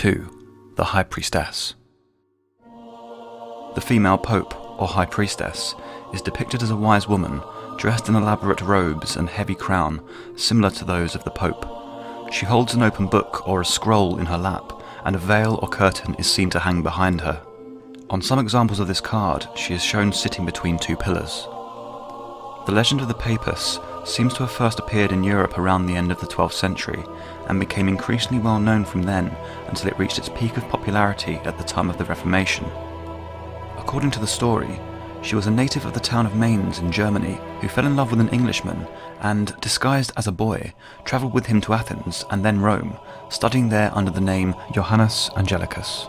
2. The High Priestess. The female Pope, or High Priestess, is depicted as a wise woman, dressed in elaborate robes and heavy crown, similar to those of the Pope. She holds an open book or a scroll in her lap, and a veil or curtain is seen to hang behind her. On some examples of this card, she is shown sitting between two pillars. The legend of the Papus seems to have first appeared in Europe around the end of the 12th century, and became increasingly well known from then until it reached its peak of popularity at the time of the Reformation. According to the story, she was a native of the town of Mainz in Germany who fell in love with an Englishman and, disguised as a boy, travelled with him to Athens and then Rome, studying there under the name Johannes Angelicus.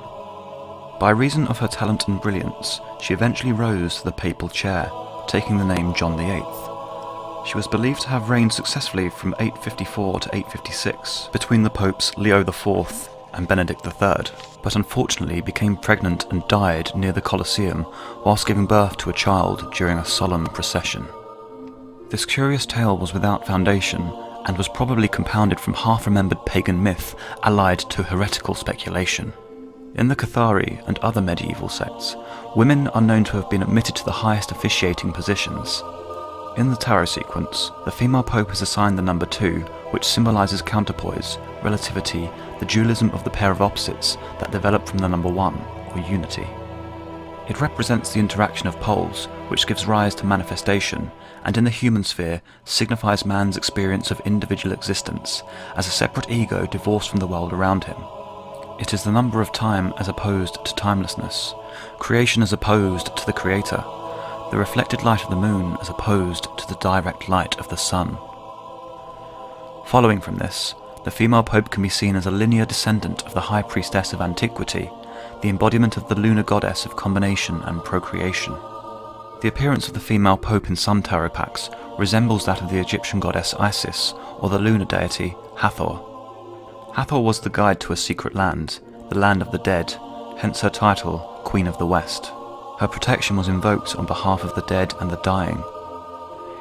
By reason of her talent and brilliance, she eventually rose to the papal chair, taking the name John VIII. She was believed to have reigned successfully from 854 to 856 between the popes Leo IV and Benedict III, but unfortunately became pregnant and died near the Colosseum whilst giving birth to a child during a solemn procession. This curious tale was without foundation and was probably compounded from half-remembered pagan myth allied to heretical speculation. In the Cathari and other medieval sects, women are known to have been admitted to the highest officiating positions. In the tarot sequence, the female pope is assigned the number 2, which symbolises counterpoise, relativity, the dualism of the pair of opposites that develop from the number 1, or unity. It represents the interaction of poles, which gives rise to manifestation, and in the human sphere signifies man's experience of individual existence as a separate ego divorced from the world around him. It is the number of time as opposed to timelessness, creation as opposed to the creator, the reflected light of the moon as opposed to the direct light of the sun. Following from this, the female pope can be seen as a linear descendant of the high priestess of antiquity, the embodiment of the lunar goddess of combination and procreation. The appearance of the female pope in some tarot packs resembles that of the Egyptian goddess Isis or the lunar deity Hathor. Hathor was the guide to a secret land, the land of the dead, hence her title, Queen of the West. Her protection was invoked on behalf of the dead and the dying.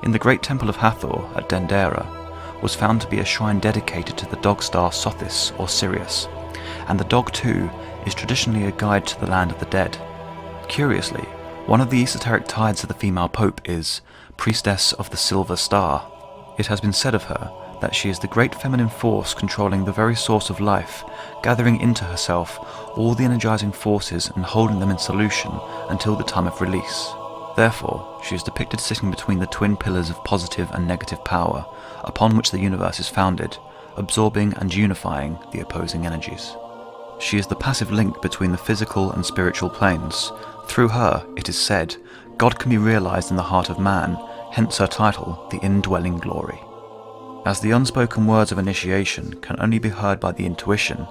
In the great temple of Hathor at Dendera was found to be a shrine dedicated to the dog star Sothis or Sirius, and the dog too is traditionally a guide to the land of the dead. Curiously, one of the esoteric tides of the female pope is Priestess of the Silver Star. It has been said of her that she is the great feminine force controlling the very source of life, gathering into herself all the energizing forces and holding them in solution until the time of release. Therefore, she is depicted sitting between the twin pillars of positive and negative power, upon which the universe is founded, absorbing and unifying the opposing energies. She is the passive link between the physical and spiritual planes. Through her, it is said, God can be realized in the heart of man, hence her title, the Indwelling Glory. As the unspoken words of initiation can only be heard by the intuition,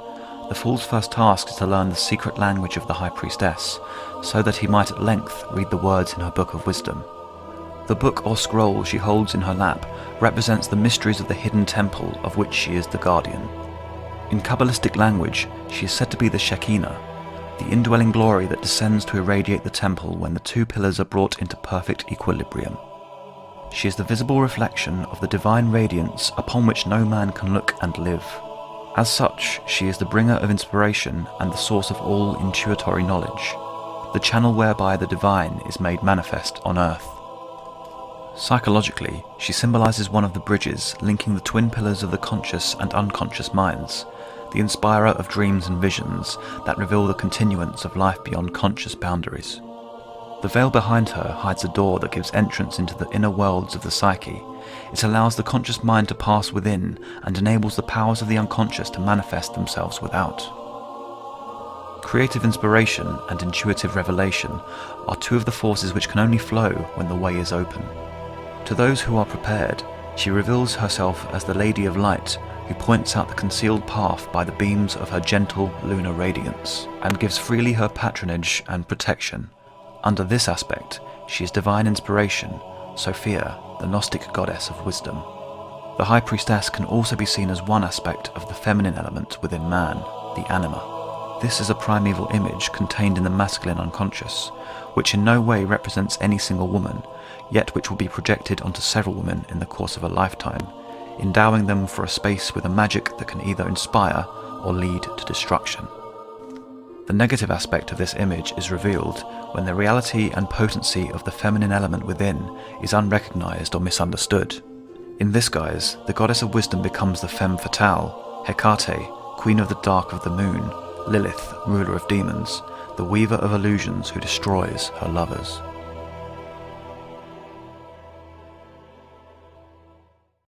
the fool's first task is to learn the secret language of the High Priestess, so that he might at length read the words in her book of wisdom. The book or scroll she holds in her lap represents the mysteries of the hidden temple of which she is the guardian. In Kabbalistic language, she is said to be the Shekinah, the indwelling glory that descends to irradiate the temple when the two pillars are brought into perfect equilibrium. She is the visible reflection of the divine radiance upon which no man can look and live. As such, she is the bringer of inspiration and the source of all intuitory knowledge, the channel whereby the divine is made manifest on earth. Psychologically, she symbolizes one of the bridges linking the twin pillars of the conscious and unconscious minds, the inspirer of dreams and visions that reveal the continuance of life beyond conscious boundaries. The veil behind her hides a door that gives entrance into the inner worlds of the psyche. It allows the conscious mind to pass within and enables the powers of the unconscious to manifest themselves without. Creative inspiration and intuitive revelation are two of the forces which can only flow when the way is open. To those who are prepared, she reveals herself as the Lady of Light, who points out the concealed path by the beams of her gentle lunar radiance, and gives freely her patronage and protection. Under this aspect, she is divine inspiration, Sophia, the Gnostic goddess of wisdom. The High Priestess can also be seen as one aspect of the feminine element within man, the anima. This is a primeval image contained in the masculine unconscious, which in no way represents any single woman, yet which will be projected onto several women in the course of a lifetime, endowing them for a space with a magic that can either inspire or lead to destruction. The negative aspect of this image is revealed when the reality and potency of the feminine element within is unrecognized or misunderstood. In this guise, the goddess of wisdom becomes the femme fatale, Hecate, queen of the dark of the moon, Lilith, ruler of demons, the weaver of illusions who destroys her lovers.